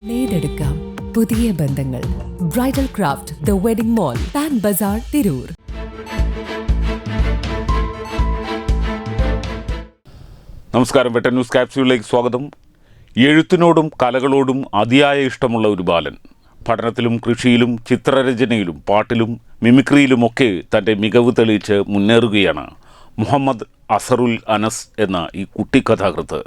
നെയ്തെടുക്കാം പുതിയ ബന്ധങ്ങൾ. Bridal craft the wedding mall, Pan Bazaar, Tirur. നമസ്കാരം. വെട്ടൻ ന്യൂസ് ക്യാപ്സ്യൂളിലേക്ക് സ്വാഗതം. എഴുത്തിനോടും കലകളോടും അതിയായ ഇഷ്ടമുള്ള ഒരു ബാലൻ. പഠനത്തിലും കൃഷിയിലും ചിത്രരചനയിലും പാട്ടിലും മിമിക്രിയിലുമൊക്കെ തൻ്റെ മികവ് തെളിയിച്ച് മുന്നേറുകയാണ് മുഹമ്മദ് അസറുൽ അനസ് എന്ന ഈ കുട്ടിക്കഥാകൃത്ത്.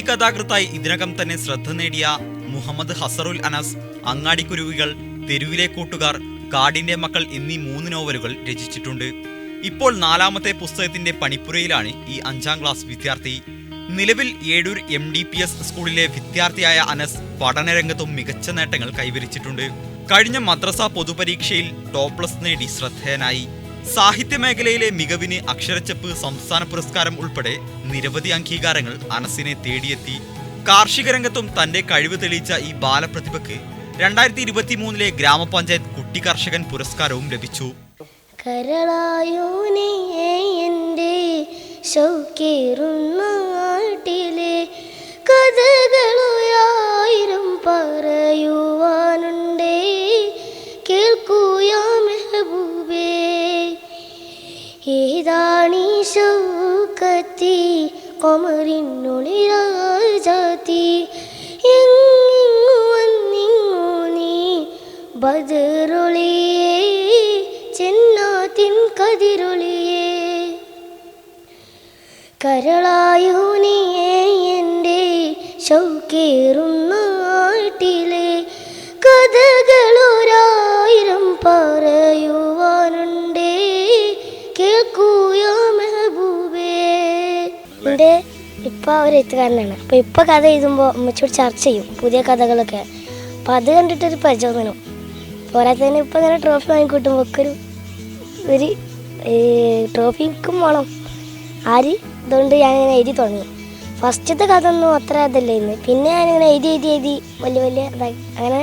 കഥാകൃത്തായി ഇതിനകം തന്നെ ശ്രദ്ധ നേടിയ മുഹമ്മദ് ഹസറുൽ അനസ് അങ്ങാടിക്കുരുവികൾ, തെരുവിലെ കൂട്ടുകാർ, കാടിന്റെ മക്കൾ എന്നീ 3 നോവലുകൾ രചിച്ചിട്ടുണ്ട്. ഇപ്പോൾ 4ാമത്തെ പുസ്തകത്തിന്റെ പണിപ്പുരയിലാണ് ഈ 5ാം ക്ലാസ് വിദ്യാർത്ഥി. നിലവിൽ ഏഴൂർ MDPS സ്കൂളിലെ വിദ്യാർത്ഥിയായ അനസ് പഠനരംഗത്തും മികച്ച നേട്ടങ്ങൾ കൈവരിച്ചിട്ടുണ്ട്. കഴിഞ്ഞ മദ്രസ പൊതുപരീക്ഷയിൽ ടോപ്പ്+ നേടി ശ്രദ്ധേയനായി. സാഹിത്യമേഖലയിലെ മികവിന് അക്ഷരച്ചെപ്പ് സംസ്ഥാന പുരസ്കാരം ഉൾപ്പെടെ നിരവധി അംഗീകാരങ്ങൾ അനസിനെ തേടിയെത്തി. കാർഷിക രംഗത്തും തന്റെ കഴിവ് തെളിയിച്ച ഈ ബാലപ്രതിഭയ്ക്ക് 2023 ഗ്രാമപഞ്ചായത്ത് കുട്ടി കർഷകൻ പുരസ്കാരവും ലഭിച്ചു. ഏതാണീ ശൗക്കത്തി കൊമറിനുളിരാജാത്തി എങ്ങിങ്ങു വന്നിങ്ങു നീ ബദറൊളിയേ ചെന്നാത്തിൻ കതിരൊളിയേ കരളായൂനിയേ എൻ്റെ ശൗക്കേറുന്ന നാട്ടിലെ കഥകളൊരായിരം പറയുവാനുണ്ടേ കേൾക്കൂയോ മെഹബൂബേ. എൻ്റെ ഇപ്പ ഒരു എഴുത്തുകാരനാണ്. അപ്പോൾ ഇപ്പം കഥ എഴുതുമ്പോൾ അമ്മച്ചോട് ചർച്ച ചെയ്യും പുതിയ കഥകളൊക്കെ. അപ്പം അത് കണ്ടിട്ടൊരു പ്രചോദനം. പോരാത്തതിന് ഇപ്പം ഇങ്ങനെ ട്രോഫി വാങ്ങിക്കൂട്ടുമ്പോൾ ഒക്കെ ഒരു ട്രോഫിക്കും വേണം അതുകൊണ്ട് ഞാനിങ്ങനെ എഴുതി തുടങ്ങി. ഫസ്റ്റത്തെ കഥ ഒന്നും അത്ര ഇതല്ലായിരുന്നു. പിന്നെ ഞാനിങ്ങനെ എഴുതി വലിയ ഇതായി. അങ്ങനെ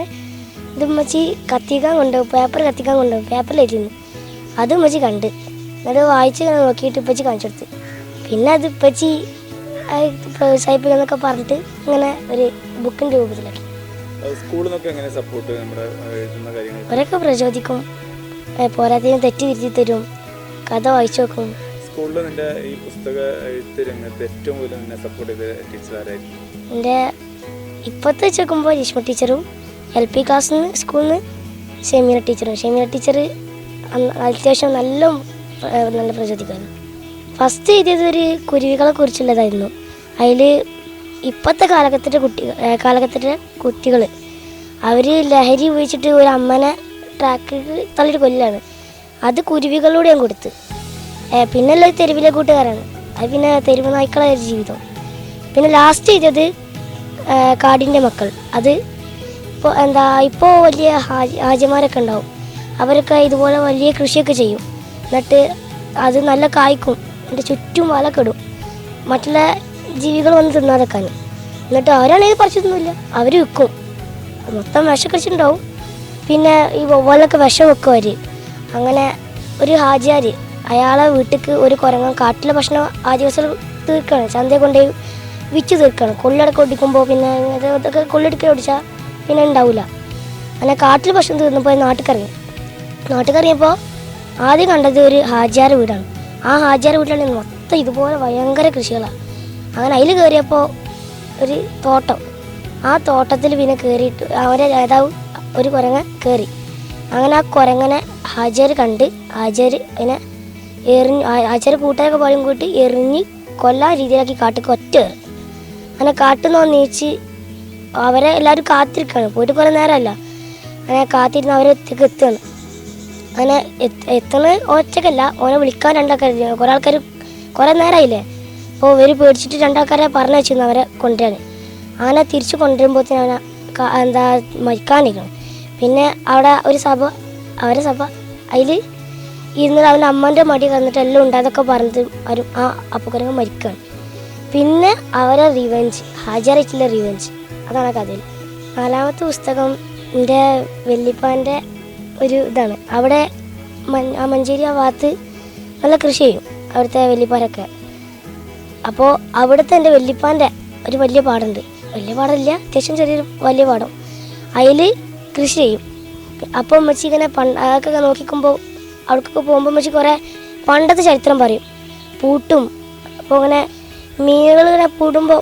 ഇത് ഉമ്മച്ചി കത്തിക്കാൻ കൊണ്ടുപോകും, പേപ്പർ കത്തിക്കാൻ കൊണ്ടുപോകും, പേപ്പറിൽ എഴുതിയിരുന്നു. അത് ഉമ്മച്ചി കണ്ട് അത് വായിച്ച് നോക്കിയിട്ട് ഇപ്പച്ചി കാണിച്ചു കൊടുത്ത്. പിന്നെ അത് ഇപ്പച്ചി പ്രോത്സാഹിപ്പിക്കുന്നൊക്കെ പറഞ്ഞിട്ട് ഇങ്ങനെ ഒരു ബുക്കിൻ്റെ രൂപത്തിലാക്കി. അവരൊക്കെ പ്രചോദിക്കും. പോരാത്തതിന് തെറ്റ് തിരുത്തി തരും, കഥ വായിച്ചു നോക്കും. എൻ്റെ ഇപ്പോഴത്തെ വെച്ച് നോക്കുമ്പോൾ രശ്മ ടീച്ചറും LP ക്ലാസ്സിൽ നിന്ന് സ്കൂളിൽ നിന്ന് ഷെമീന ടീച്ചർ അത്യാവശ്യം നല്ല പ്രചോദിക്കുന്നു. ഫസ്റ്റ് എഴുതിയത് ഒരു കുരുവികളെ കുറിച്ചുള്ളതായിരുന്നു. അതിൽ ഇപ്പോഴത്തെ കാലഘട്ടത്തിലെ കുട്ടികൾ അവർ ലഹരി ഉപയോഗിച്ചിട്ട് ഒരു അമ്മനെ ട്രാക്ക് തള്ളിയിട്ട് കൊല്ലാണ്. അത് കുരുവികളോട് ഞാൻ കൊടുത്ത്. പിന്നെ ഉള്ളത് തെരുവിലെ കൂട്ടുകാരാണ്. അത് പിന്നെ തെരുവ് നായ്ക്കളെ ജീവിതം. പിന്നെ ലാസ്റ്റ് എഴുതിയത് കാടിൻ്റെ മക്കൾ. അത് ഇപ്പോൾ വലിയ ഹാജിമാരൊക്കെ ഉണ്ടാവും. അവരൊക്കെ ഇതുപോലെ വലിയ കൃഷിയൊക്കെ ചെയ്യും. എന്നിട്ട് അത് നല്ല കായ്ക്കും. എന്നിട്ട് ചുറ്റും വലൊക്കെ ഇടും മറ്റുള്ള ജീവികൾ വന്ന് തിന്നാതെക്കാൻ. എന്നിട്ട് അവരാണെങ്കിൽ പറിച്ചൊന്നുമില്ല, അവർ വിൽക്കും. മൊത്തം വിഷക്കടിച്ചിട്ടുണ്ടാവും. പിന്നെ ഈ വവ്വാലൊക്കെ വിഷം വെക്കും അവർ. അങ്ങനെ ഒരു ഹാജിയാർ അയാളെ വീട്ടിലേക്ക് ഒരു കുരങ്ങൻ കാട്ടിലെ ഭക്ഷണം ആദിവാസികൾ തീർക്കുകയാണ്. ചന്തയെ കൊണ്ടുപോയി വിറ്റ് തീർക്കുകയാണ്. കൊള്ളടക്കം ഒടിക്കുമ്പോൾ പിന്നെ ഇതൊക്കെ കൊള്ളടിക്കുക ഒടിച്ചാൽ പിന്നെ ഉണ്ടാവില്ല. അങ്ങനെ കാട്ടിൽ ഭക്ഷണം തീർന്നപ്പോൾ നാട്ടിലിറങ്ങിയപ്പോൾ ആദ്യം കണ്ടത് ഒരു ഹാജിയാർ വീടാണ്. ആ ഹാജിയാർ വീട്ടിലാണ് മൊത്തം ഇതുപോലെ ഭയങ്കര കൃഷികളാണ്. അങ്ങനെ അതിൽ കയറിയപ്പോൾ ഒരു തോട്ടം. ആ തോട്ടത്തിൽ പിന്നെ കയറിയിട്ട് അവരെ നേതാവ് ഒരു കുരങ്ങൻ കയറി. അങ്ങനെ ആ കുരങ്ങനെ ഹാജർ കണ്ട് ഹാജർ അതിനെ ഹാജർ കൂട്ടുകാരൊക്കെ പാടും കൂട്ടി എറിഞ്ഞ് കൊല്ലാൻ രീതിയിലാക്കി കാട്ടിക്ക് ഒറ്റ അങ്ങനെ കാട്ടുന്ന ഒന്നിച്ച് അവരെ എല്ലാവരും കാത്തിരിക്കുകയാണ്. പോയിട്ട് കുറേ നേരമല്ല, അങ്ങനെ കാത്തിരുന്ന് അവരെ എത്തുകയാണ്. അങ്ങനെ എത്തുന്ന ഒറ്റക്കല്ല, ഓനെ വിളിക്കാൻ രണ്ടാൾക്കാർ, കുറേ ആൾക്കാർ കുറേ നേരമായില്ലേ. അപ്പോൾ ഇവർ പേടിച്ചിട്ട് രണ്ടാൾക്കാരെ പറഞ്ഞു വെച്ചിരുന്നു അവരെ കൊണ്ടുവരാൻ. അങ്ങനെ തിരിച്ച് കൊണ്ടുവരുമ്പോഴത്തേനും അവനെ മരിക്കാനിരിക്കണം. പിന്നെ അവിടെ ഒരു സഭ, അവരെ സഭ, അതിൽ ഇരുന്നിട്ട് അവൻ്റെ അമ്മൻ്റെ മടി കന്നിട്ട് എല്ലാം ഉണ്ട് അതൊക്കെ പറഞ്ഞിട്ട് അവരും ആ അപ്പുക്കുരങ്ങ് മരിക്കുകയാണ്. പിന്നെ അവരെ റിവെഞ്ച്, ഹാജറായിട്ടുള്ള റിവെഞ്ച്, അതാണ് ആ കഥയിൽ. 4ാമത്തെ പുസ്തകം എൻ്റെ വല്യപ്പാൻ്റെ ഒരു ഇതാണ്. അവിടെ മഞ്ചേരി ആ ഭാഗത്ത് നല്ല കൃഷി ചെയ്യും അവിടുത്തെ വല്യപ്പാരൊക്കെ. അപ്പോൾ അവിടുത്തെ എൻ്റെ വല്യപ്പാൻ്റെ ഒരു വലിയ പാടമുണ്ട്, വലിയ പാടമില്ല, അത്യാവശ്യം ചെറിയൊരു വലിയ പാടം, അതിൽ കൃഷി ചെയ്യും. അപ്പോൾ അമ്മച്ചി ഇങ്ങനെ അതൊക്കെ നോക്കിക്കുമ്പോൾ അവിടേക്കൊക്കെ പോകുമ്പോൾ അമ്മച്ചി കുറേ പണ്ടത്തെ ചരിത്രം പറയും, പൂട്ടും. അപ്പോൾ ഇങ്ങനെ മീനുകൾ ഇങ്ങനെ പൂട്ടുമ്പോൾ,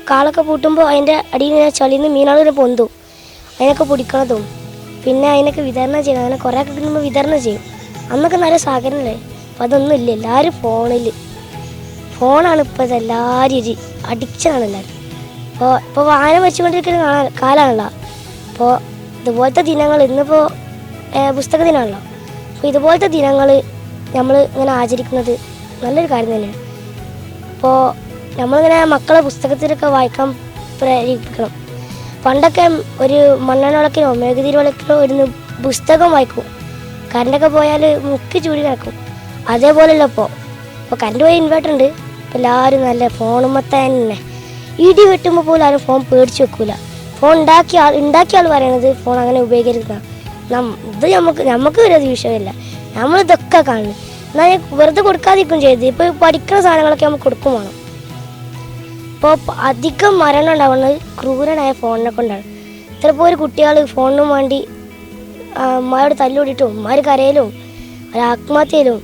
കാളൊക്കെ പൂട്ടുമ്പോൾ അതിൻ്റെ അടിയിൽ ഇങ്ങനെ ചളിന്ന് മീനുകൾ ഇങ്ങനെ പൊന്തും, അതിനൊക്കെ പിടിക്കണതും പിന്നെ അതിനൊക്കെ വിതരണം ചെയ്യണം. അങ്ങനെ കുറേയൊക്കെ കിട്ടുമ്പോൾ വിതരണം ചെയ്യും. അന്നൊക്കെ നല്ല സഹകരണമല്ലേ. അപ്പോൾ അതൊന്നും ഇല്ല, എല്ലാവരും ഫോണാണ് ഇപ്പോൾ എല്ലാവരും ഒരു അഡിക്ഷനാണ് എല്ലാവരും. ഇപ്പോൾ വായന വെച്ചുകൊണ്ടിരിക്കുന്ന കാലമാണല്ലോ. അപ്പോൾ ഇതുപോലത്തെ ദിനങ്ങൾ, ഇന്നിപ്പോൾ പുസ്തക ദിനമാണല്ലോ, അപ്പോൾ ഇതുപോലത്തെ ദിനങ്ങൾ നമ്മൾ ഇങ്ങനെ ആചരിക്കുന്നത് നല്ലൊരു കാര്യം തന്നെയാണ്. അപ്പോൾ നമ്മളിങ്ങനെ മക്കളെ പുസ്തകത്തിലൊക്കെ വായിക്കാൻ പ്രേരിപ്പിക്കണം. പണ്ടൊക്കെ ഒരു മണ്ണെണ്ണ മെഴുകുതിരി വിളക്കിനോ ഒരു പുസ്തകം വായിക്കും. കറണ്ടൊക്കെ പോയാൽ മുക്കി ചൂടി കിടക്കും. അതേപോലെയല്ല ഇപ്പോൾ കറണ്ട് പോയി ഇൻവേർട്ടർ ഉണ്ട്. ഇപ്പോൾ എല്ലാവരും നല്ല ഫോണുമ്മ തന്നെ, ഇടി വെട്ടുമ്പോൾ പോലും ആരും ഫോൺ പേടിച്ച് വെക്കൂല. ഫോൺ ഉണ്ടാക്കിയ ആൾ പറയണത് ഫോൺ അങ്ങനെ ഉപയോഗിക്കരുതാണ്. ഇത് നമുക്ക് ഒരു വിഷയമില്ല, നമ്മളിതൊക്കെ കാണുന്നു. എന്നാൽ വെറുതെ കൊടുക്കാതിരിക്കും ചെയ്ത്. ഇപ്പോൾ പഠിക്കുന്ന സാധനങ്ങളൊക്കെ നമുക്ക് കൊടുക്കും വേണം. ഇപ്പോൾ അധികം മരണം ഉണ്ടാവുന്നത് ക്രൂരനായ ഫോണിനെ കൊണ്ടാണ്. ചിലപ്പോൾ ഒരു കുട്ടികൾ ഫോണിനും വേണ്ടി ഉമ്മയോട് തല്ലുകൂടിയിട്ടും ഉമ്മാർ കരയിലും ഒരു ആത്മഹത്യയിലും.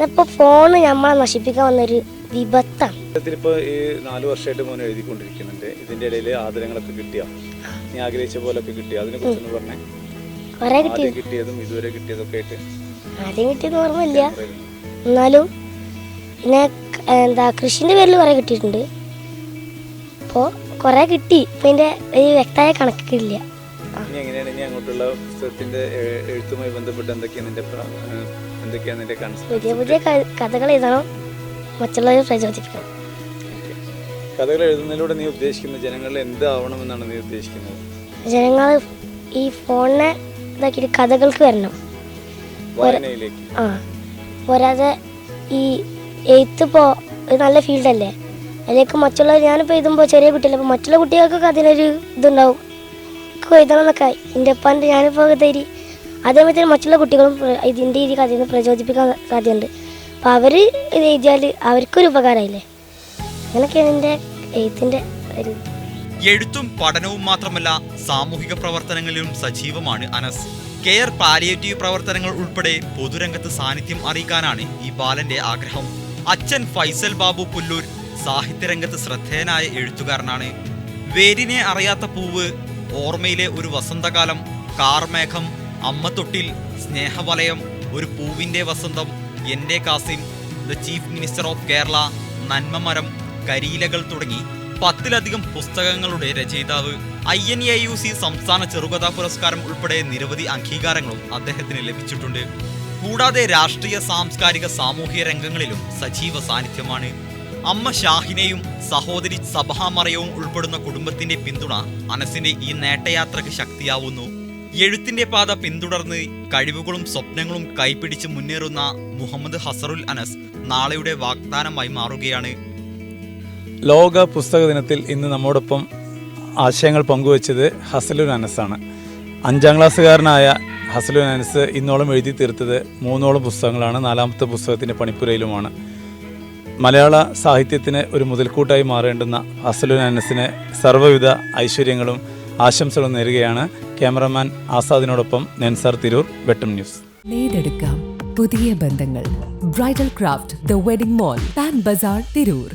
ഇപ്പോൾ ഫോണ് നമ്മളെ നശിപ്പിക്കാൻ വന്നൊരു വിപത്താണ്. ഇപ്പോൾ ഈ 4 വർഷമായിട്ട് മോൻ എഴുതിക്കൊണ്ടിരിക്കുന്നുണ്ട്. ഇതിൻ്റെ ഇടയിൽ ആദരങ്ങളൊക്കെ കിട്ടിയോ? നീ ആഗ്രഹിച്ച പോലൊക്കെ കിട്ടിയോ? അതിനെ കുറിച്ചൊന്ന് പറഞ്ഞേ. കുറേ കിട്ടിയതും ഇതുവരെ കിട്ടിയതൊക്കെ ആയിട്ട്. ആദ്യം കിട്ടിയെന്ന് ഓർമ്മയില്ല, എന്നാലും പിന്നെ കൃഷിൻ്റെ പേരിൽ കുറേ കിട്ടിയിട്ടുണ്ട്. അപ്പോൾ കുറേ കിട്ടി. ഇപ്പം ഇതിൻ്റെ ഒരു വ്യക്തമായ കണക്കില്ല. ഇനി എങ്ങനെയാണ് ഇനി അങ്ങോട്ടുള്ള പുസ്തകത്തിൻ്റെ എഴുത്തുമായി ബന്ധപ്പെട്ട് എന്തൊക്കെയാണ് നിന്റെ പുതിയ പുതിയ കഥകൾ എഴുതണം, മറ്റുള്ളവരെ പ്രചോദിപ്പിക്കണം. കഥകൾ എഴുതുന്നതിലൂടെ നീ ഉദ്ദേശിക്കുന്നത് ജനങ്ങളിൽ എന്താവണമെന്നാണ് നീ ഉദ്ദേശിക്കുന്നത്? ജനങ്ങൾ ഈ ഫോണിനെ ഇതാക്കിയിട്ട് കഥകൾക്ക് വരണം, വായനയിലേക്ക്. പോരാതെ ഈ എഴുത്തിപ്പോൾ ഒരു നല്ല ഫീൽഡല്ലേ, അതിലേക്ക് മറ്റുള്ളവർ, ഞാനിപ്പോൾ എഴുതുമ്പോൾ ചെറിയ കുട്ടിയല്ലേ, അപ്പോൾ മറ്റുള്ള കുട്ടികൾക്കൊക്കെ അതിനൊരു ഇതുണ്ടാവും, എഴുതണം എന്നൊക്കെ എൻ്റെ ഒപ്പം ഞാനിപ്പോൾ തരി. അതേപോലെ മറ്റുള്ള കുട്ടികളും ഇതിൻ്റെ ഈ കഥയിൽ നിന്ന് പ്രചോദിപ്പിക്കാൻ സാധ്യതയുണ്ട്. അപ്പോൾ അവർ ഇത് എഴുതിയാൽ അവർക്കൊരു ഉപകാരമായില്ലേ. അങ്ങനെയൊക്കെയാണ് എൻ്റെ എഴുത്തിൻ്റെ ഒരു. എഴുത്തും പഠനവും മാത്രമല്ല സാമൂഹിക പ്രവർത്തനങ്ങളിലും സജീവമാണ് അനസ്. കെയർ പാലിയേറ്റീവ് പ്രവർത്തനങ്ങൾ ഉൾപ്പെടെ പൊതുരംഗത്ത് സാന്നിധ്യം അറിയിക്കാനാണ് ഈ ബാലന്റെ ആഗ്രഹം. അച്ഛൻ ഫൈസൽ ബാബു പുല്ലൂർ സാഹിത്യരംഗത്ത് ശ്രദ്ധേയനായ എഴുത്തുകാരനാണ്. വേരിനെ അറിയാത്ത പൂവ്, ഓർമ്മയിലെ ഒരു വസന്തകാലം, കാർമേഘം, അമ്മത്തൊട്ടിൽ, സ്നേഹവലയം, ഒരു പൂവിൻ്റെ വസന്തം, എൻ്റെ Kasim, the chief minister of Kerala, നന്മമരം, കരിയിലകൾ തുടങ്ങി 10ലധികം പുസ്തകങ്ങളുടെ രചയിതാവ്. INAUC സംസ്ഥാന ചെറുകഥാ പുരസ്കാരം ഉൾപ്പെടെ നിരവധി അംഗീകാരങ്ങളും അദ്ദേഹത്തിന് ലഭിച്ചിട്ടുണ്ട്. കൂടാതെ രാഷ്ട്രീയ, സാംസ്കാരിക, സാമൂഹിക രംഗങ്ങളിലും സജീവ സാന്നിധ്യമാണ്. അമ്മ ഷാഹിനയും സഹോദരി സബഹാമറയവും ഉൾപ്പെടുന്ന കുടുംബത്തിന്റെ പിന്തുണ അനസിന്റെ ഈ നേട്ടയാത്രയ്ക്ക് ശക്തിയാവുന്നു. എഴുത്തിന്റെ പാത പിന്തുടർന്ന് കഴിവുകളും സ്വപ്നങ്ങളും കൈപിടിച്ച് മുന്നേറുന്ന മുഹമ്മദ് ഹസറുൽ അനസ് നാളെയുടെ വാഗ്ദാനമായി മാറുകയാണ്. ലോക പുസ്തക ദിനത്തിൽ ഇന്ന് നമ്മോടൊപ്പം ആശയങ്ങൾ പങ്കുവച്ചത് ഹസലുൽ അനസാണ്. 5ാം ക്ലാസ്സുകാരനായ ഹസലുൽ അനസ് ഇന്നോളം എഴുതി തീർത്തത് 3ഓളം പുസ്തകങ്ങളാണ്. 4ാമത്തെ പുസ്തകത്തിൻ്റെ പണിപ്പുരയിലുമാണ്. മലയാള സാഹിത്യത്തിന് ഒരു മുതൽക്കൂട്ടായി മാറേണ്ടുന്ന ഹസലുൽ അനസിന് സർവ്വവിധ ഐശ്വര്യങ്ങളും ആശംസകളും നേരുകയാണ്. ക്യാമറമാൻ ആസാദിനോടൊപ്പം നെൻസാർ തിരൂർ, വെട്ടം ന്യൂസ്. നേടെടുക്കാം പുതിയ ബന്ധങ്ങൾ. Bridal craft the wedding mall, Pan Bazaar, Tirur.